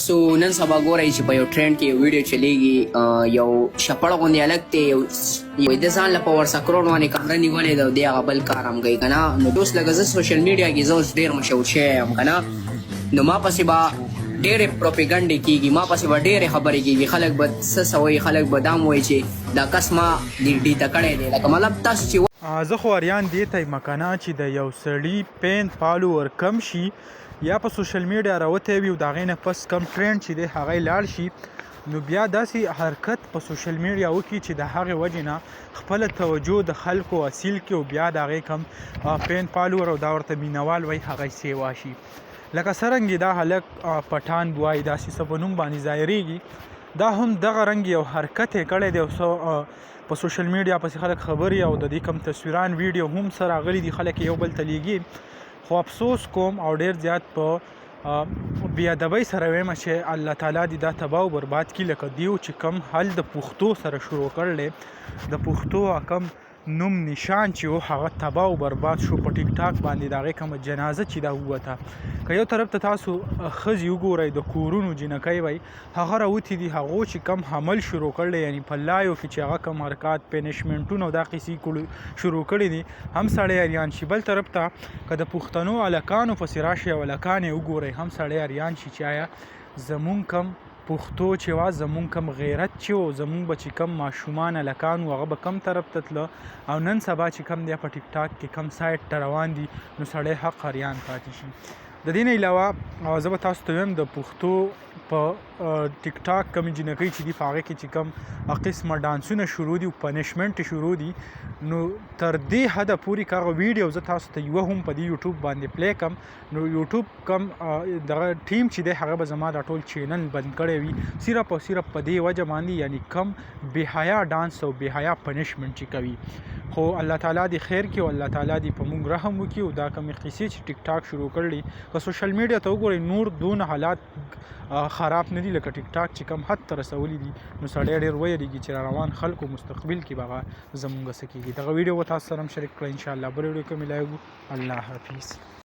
سو نن سبا ګورئ چې په یو ټرینډ کې یو ویډیو چلیږي یو شپړ غوندې هلک دی یو د ځان له په ورسکرون باندې کامره نیولې ده او دی هغه بل کار هم کوي که نه نو اوس لکه زه سوشل میډیا کې زه اوس ډېر مشهور شوی یم که نه نو ما پسې به ډېرې پروپیګنډې کېږي ما پسې به ډېرې خبرې کېږي خلک به څه څه وایي خلک به دا هم وایي چې دا کس ما ډیټه کړی دی لکه مطلب تاسو چې زه خو اریان دې ته یم که نه چې د یو سړي پین فالوور کم شي یا په سوشل میډیا راوتی وي او د هغې نه پس کم ټرینډ چې دی هغه یې لاړ شي نو بیا داسې حرکت په سوشل میډیا وکړي چې د هغې وجې نه خپله توجه د خلکو اصیل کړي او بیا د هغې کم پین فالوور او دا ورته مینوال وایي هغه یې سیوا شي لکه څرنګې دا هلک پټان بوایي داسې څه په نوم باندې ظاهرېږي دا هم دغه رنګ یو حرکت یې کړی دی او څه په سوشل میډیا پسې خلک خبرې او د دې کم تصویران ویډیو هم سره راغلي دي خلک یو بل ته لیږي خو افسوس کوم او ډېر زیات په بېادبۍ سره وایم چې الله تعالی دې دا تباه او برباد کړي لکه دیو چې کم حل د پښتو سره شروع کړلی د پښتو کم نوم نشان چې و هغه تباه او برباد شو په ټیک ټاک باندې د هغې کومه جنازه چې دا ووته که یو طرف ته تاسو ښځې وګورئ د کورونو جنکۍ وی هغه راوتي دي هغو چې کم حمل شروع کړی یعنی په لایو کې چې هغه کم حرکات پنشمنټونه او دا قیسې شروع کړي دي هم سړی اریان شي بل طرف ته که د پښتنو هلکانو پسې راشئ او هلکانې وګورئ هم سړی اریان شي چې آیا زمونږ کم پښتو چې وه زمونږ کم غیرت چې و زمونږ به چې کم ماشومان هلکان وو هغه به کم طرف ته تله او نن سبا چې کم دی په ټیک ټاک کې کم سایډ ته روان دي نو سړی حق اریان پاتې شي د دې نه علاوه زه به تاسو ته وایم د پښتو په ټیک ټاک کمې جنکۍ چې دي په هغې کې چې کم قسمه ډانسونه شروع دي او پنشمنټ شروع دي نو تر دې حده پورې که هغه ویډیو زه تاسو ته یوه هم په دې یوټیوب باندې پلی کړم نو یوټیوب کم دغه ټیم چې دی هغه به زما دا ټول چینل بند کړی وي صرف او صرف په دې وجه باندې یعنی کم بې حیا ډانس او بې حیا پنشمنټ چې کوي خو الله تعالی دې خیر کړي او الله تعالی دې په موږ رحم وکړي او دا کومې قصې چې ټیک ټاک شروع کړلي که سوشل میډیا ته وګورئ نور دونه حالات خراب نه دي لکه ټیک ټاک چې کم حد ته رسولي دي نو سړی ډېر ویریږي چې را روان خلکو مستقبل کې به هغه زموږ څه کېږي دغه ویډیو به تاسو سره هم شریک کړئ انشاءالله بل ویډیو کې ملایږو الله حافظ